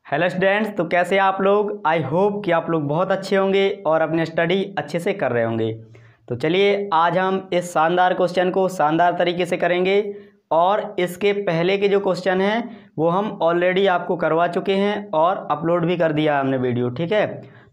Hello students, तो कैसे हैं आप लोग। आई होप कि आप लोग बहुत अच्छे होंगे और अपने स्टडी अच्छे से कर रहे होंगे। तो चलिए आज हम इस शानदार क्वेश्चन को शानदार तरीके से करेंगे और इसके पहले के जो क्वेश्चन हैं वो हम ऑलरेडी आपको करवा चुके हैं और अपलोड भी कर दिया हमने वीडियो, ठीक है।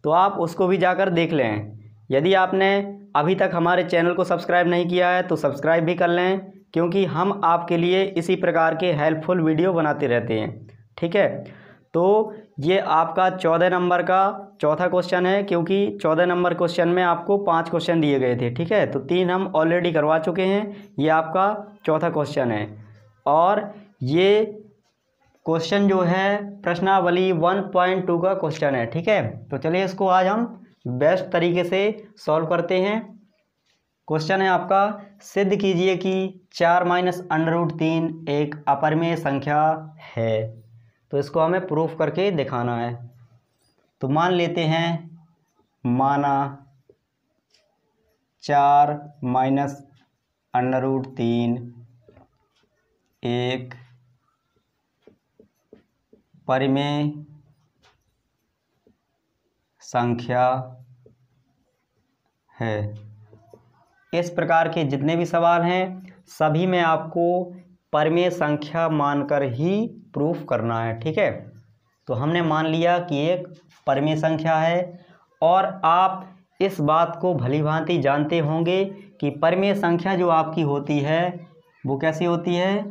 तो आप उसको भी जाकर देख लें। यदि आपने अभी तक हमारे चैनल को सब्सक्राइब नहीं किया है तो सब्सक्राइब भी कर लें, क्योंकि हम आपके लिए इसी प्रकार के हेल्पफुल वीडियो बनाते रहते हैं, ठीक है। तो ये आपका 14 नंबर का चौथा क्वेश्चन है, क्योंकि 14 नंबर क्वेश्चन में आपको 5 क्वेश्चन दिए गए थे, ठीक है। तो 3 हम ऑलरेडी करवा चुके हैं, ये आपका चौथा क्वेश्चन है। और ये क्वेश्चन जो है प्रश्नावली 1.2 का क्वेश्चन है, ठीक है। तो चलिए इसको आज हम बेस्ट तरीके से सॉल्व करते हैं। क्वेश्चन है आपका, सिद्ध कीजिए कि 4 - √3 एक अपरिमेय संख्या है। तो इसको हमें प्रूफ करके दिखाना है। तो मान लेते हैं, माना 4 - √3 एक परिमेय संख्या है। इस प्रकार के जितने भी सवाल हैं सभी में आपको परिमेय संख्या मानकर ही प्रूफ करना है, ठीक है। तो हमने मान लिया कि एक परिमेय संख्या है और आप इस बात को भली भांति जानते होंगे कि परिमेय संख्या जो आपकी होती है वो कैसी होती है,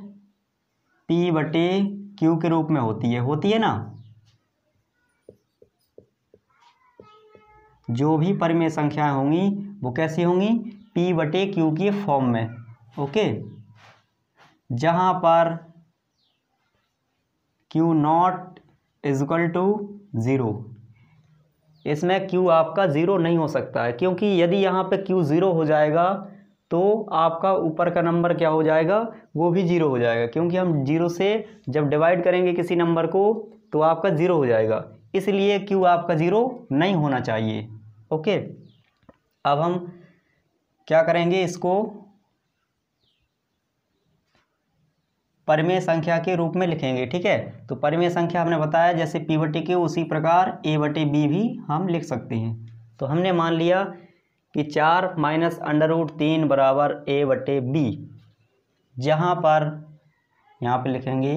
P/Q के रूप में होती है ना। जो भी परिमेय संख्याएं होंगी वो कैसी होंगी, P/Q के फॉर्म में, ओके। जहां पर Q0 = 0। इसमें Q आपका 0 नहीं हो सकता है, क्योंकि यदि यहाँ पे Q 0 हो जाएगा तो आपका ऊपर का नंबर क्या हो जाएगा, वो भी 0 हो जाएगा। क्योंकि हम 0 से जब डिवाइड करेंगे किसी नंबर को तो आपका 0 हो जाएगा, इसलिए Q आपका 0 नहीं होना चाहिए, ओके। अब हम क्या करेंगे, इसको परिमेय संख्या के रूप में लिखेंगे, ठीक है। तो परिमेय संख्या हमने बताया जैसे P/Q उसी प्रकार A/B भी हम लिख सकते हैं। तो हमने मान लिया कि 4 - √3 बराबर A/B। जहाँ पर यहाँ पे लिखेंगे,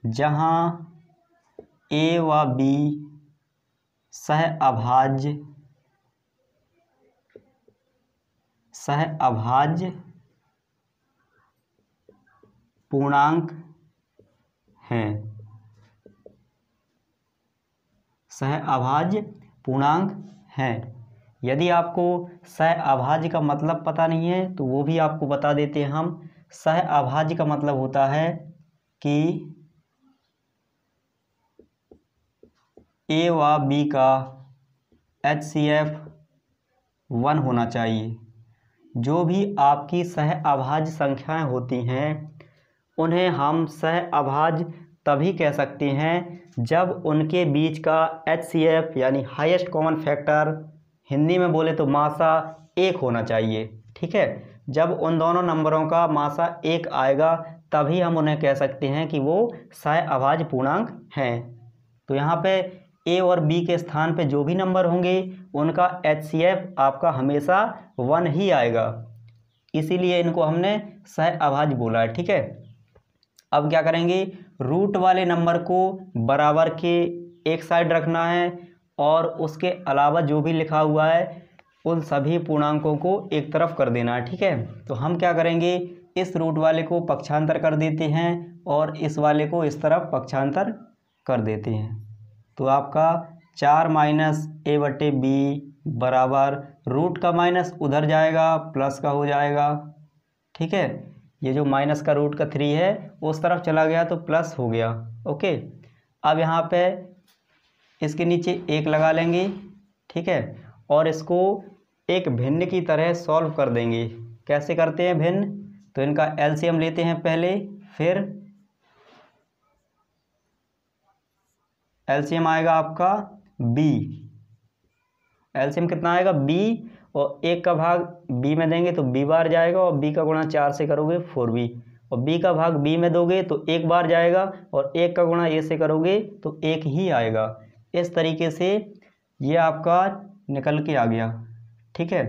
जहाँ A व B सहअभाज्य पूर्णांक हैं। सहअभाज्य पूर्णांक हैं। यदि आपको सहअभाज्य का मतलब पता नहीं है तो वो भी आपको बता देते हैं हम। सहअभाज्य का मतलब होता है कि A व B का HCF 1 होना चाहिए। जो भी आपकी सहअभाज्य संख्याएं होती हैं उन्हें हम सहअभाज्य तभी कह सकते हैं जब उनके बीच का HCF यानी हाईएस्ट कॉमन फैक्टर, हिंदी में बोले तो मासा 1 होना चाहिए, ठीक है। जब उन दोनों नंबरों का मासा 1 आएगा तभी हम उन्हें कह सकते हैं कि वो सहअभाज्य पूर्णांक हैं। तो यहाँ पे A और B के स्थान पे जो भी नंबर होंगे उनका HCF आपका हमेशा 1 ही आएगा, इसीलिए इनको हमने सहअभाज्य बोला है, ठीक है। अब क्या करेंगे, रूट वाले नंबर को बराबर के एक साइड रखना है और उसके अलावा जो भी लिखा हुआ है उन सभी पूर्णांकों को एक तरफ कर देना है, ठीक है। तो हम क्या करेंगे, इस रूट वाले को पक्षांतर कर देते हैं और इस वाले को इस तरफ पक्षांतर कर देते हैं। तो आपका 4 - A/B बराबर रूट का माइनस उधर जाएगा, प्लस का हो जाएगा, ठीक है। ये जो माइनस का रूट का 3 है उस तरफ चला गया तो प्लस हो गया, ओके। अब यहाँ पे इसके नीचे 1 लगा लेंगे, ठीक है। और इसको एक भिन्न की तरह सॉल्व कर देंगे। कैसे करते हैं भिन्न, तो इनका LCM लेते हैं पहले, फिर LCM आएगा आपका B। LCM कितना आएगा B, और 1 का भाग B में देंगे तो B बार जाएगा और B का गुणा 4 से करोगे 4B, और b का भाग b में दोगे तो एक बार जाएगा, और 1 का गुणा a से करोगे तो 1 ही आएगा। इस तरीके से ये आपका निकल के आ गया। ठीक है,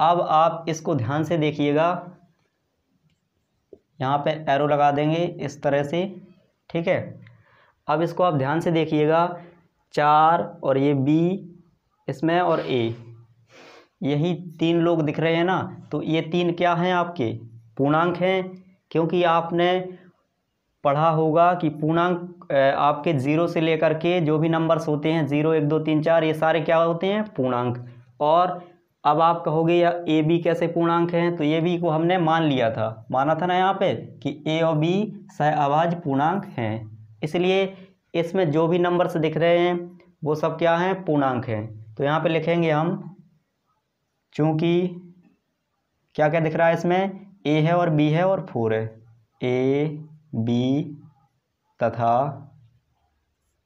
अब आप इसको ध्यान से देखिएगा, यहाँ पे एरो लगा देंगे इस तरह से। ठीक है, अब इसको आप ध्यान से देखिएगा, 4 और ये b इसमें और a, यही 3 लोग दिख रहे हैं ना, तो ये 3 क्या हैं? आपके पूर्णांक हैं, क्योंकि आपने पढ़ा होगा कि पूर्णांक आपके 0 से लेकर के जो भी नंबर्स होते हैं 0 1 2 3 4 ये सारे क्या होते हैं? पूर्णांक। और अब आप कहोगे या ए बी कैसे पूर्णांक हैं? तो ये भी को हमने मान लिया था, माना था ना यहाँ पे कि ए और बी सहअभाज्य पूर्णांक हैं, इसलिए इसमें जो भी नंबर्स दिख रहे हैं वो सब क्या हैं? पूर्णांक हैं। तो यहाँ पे लिखेंगे हम, चूँकि क्या क्या दिख रहा है इसमें? ए है और बी है और 4 है, ए बी तथा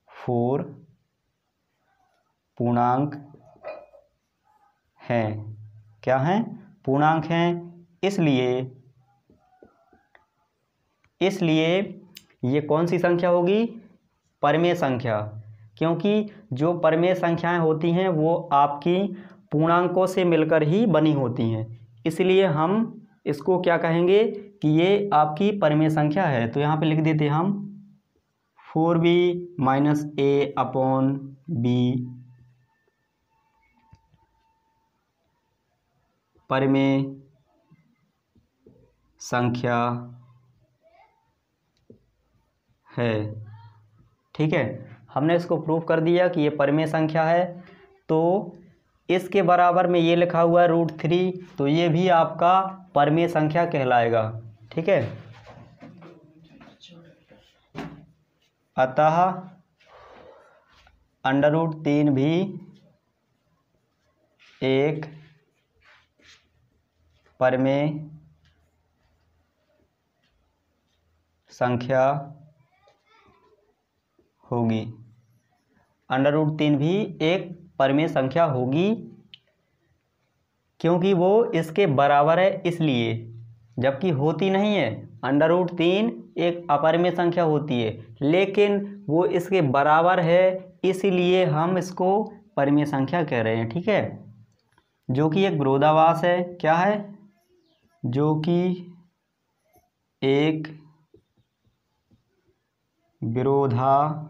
4 पूर्णांक हैं। क्या हैं? पूर्णांक हैं। इसलिए ये कौन सी संख्या होगी? परमेय संख्या, क्योंकि जो परमेय संख्याएं होती हैं वो आपकी पूर्णांकों से मिलकर ही बनी होती हैं, इसलिए हम इसको क्या कहेंगे कि ये आपकी परमेय संख्या है। तो यहाँ पे लिख देते हम 4b minus a upon b परमेय संख्या है। ठीक है, हमने इसको प्रूव कर दिया कि ये परमेय संख्या है। तो इसके बराबर में ये लिखा हुआ है √3, तो ये भी आपका परमेय संख्या कहलाएगा। ठीक है, अतः √3 भी एक परमेय संख्या होगी। √3 भी एक परमेय संख्या होगी, क्योंकि वो इसके बराबर है इसलिए, जबकि होती नहीं है। √3 एक अपरमेय संख्या होती है, लेकिन वो इसके बराबर है इसलिए हम इसको परमेय संख्या कह रहे हैं। ठीक है, जो कि एक विरोधाभास है। क्या है? जो कि एक विरोधाभास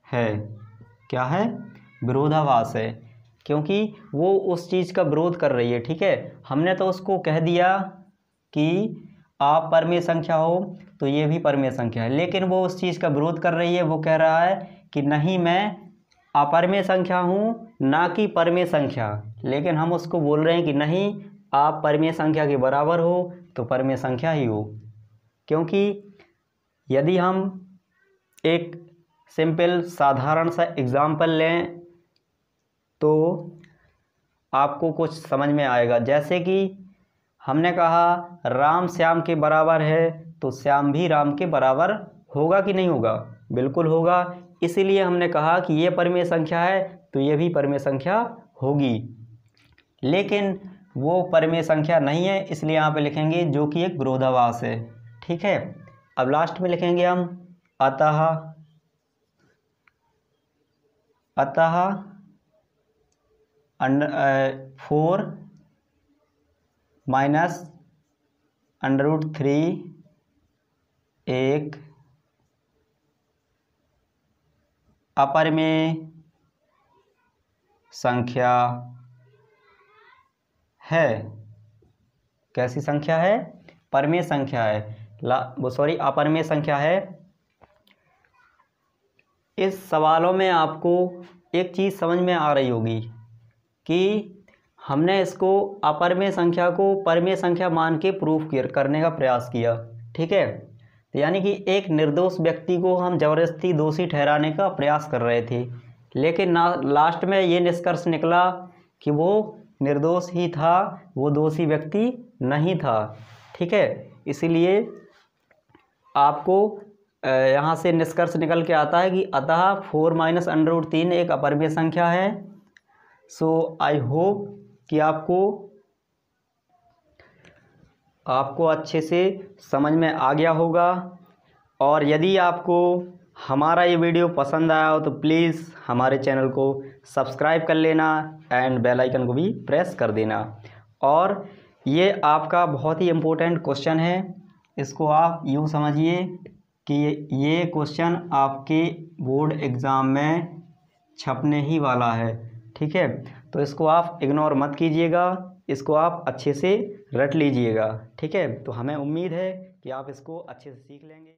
है। क्या है? विरोधाभास है, क्योंकि वो उस चीज़ का विरोध कर रही है। ठीक है, हमने तो उसको कह दिया कि आप परमेय संख्या हो, तो ये भी परमेय संख्या है, लेकिन वो उस चीज़ का विरोध कर रही है। वो कह रहा है कि नहीं, मैं अपरमेय संख्या हूँ, ना कि परमेय संख्या। लेकिन हम उसको बोल रहे हैं कि नहीं, आप परमेय संख्या के बराबर हो तो परमेय संख्या ही हो। क्योंकि यदि हम एक सिंपल साधारण सा एग्जाम्पल लें तो आपको कुछ समझ में आएगा। जैसे कि हमने कहा राम श्याम के बराबर है, तो श्याम भी राम के बराबर होगा कि नहीं होगा? बिल्कुल होगा। इसीलिए हमने कहा कि ये परमेय संख्या है तो ये भी परमेय संख्या होगी, लेकिन वो परमेय संख्या नहीं है, इसलिए यहाँ पे लिखेंगे जो कि एक विरोधाभास है। ठीक है, अब लास्ट में लिखेंगे हम अतः 4 माइनस √3 एक अपरमेय संख्या है। कैसी संख्या है? परमेय संख्या है। अपरमेय संख्या है। इस सवालों में आपको एक चीज़ समझ में आ रही होगी कि हमने इसको अपरमेय संख्या को परमेय संख्या मान के प्रूफ करने का प्रयास किया। ठीक है, तो यानी कि एक निर्दोष व्यक्ति को हम ज़बरदस्ती दोषी ठहराने का प्रयास कर रहे थे, लेकिन लास्ट में ये निष्कर्ष निकला कि वो निर्दोष ही था, वो दोषी व्यक्ति नहीं था। ठीक है, इसीलिए आपको यहाँ से निष्कर्ष निकल के आता है कि अतः 4 माइनस √3 एक अपरमेय संख्या है। सो आई होप कि आपको आपको अच्छे से समझ में आ गया होगा। और यदि आपको हमारा ये वीडियो पसंद आया हो तो प्लीज़ हमारे चैनल को सब्सक्राइब कर लेना एंड बेल आइकन को भी प्रेस कर देना। और ये आपका बहुत ही इम्पोर्टेंट क्वेश्चन है, इसको आप यूँ समझिए कि ये क्वेश्चन आपके बोर्ड एग्ज़ाम में छपने ही वाला है, ठीक है। तो इसको आप इग्नोर मत कीजिएगा, इसको आप अच्छे से रट लीजिएगा, ठीक है। तो हमें उम्मीद है कि आप इसको अच्छे से सीख लेंगे।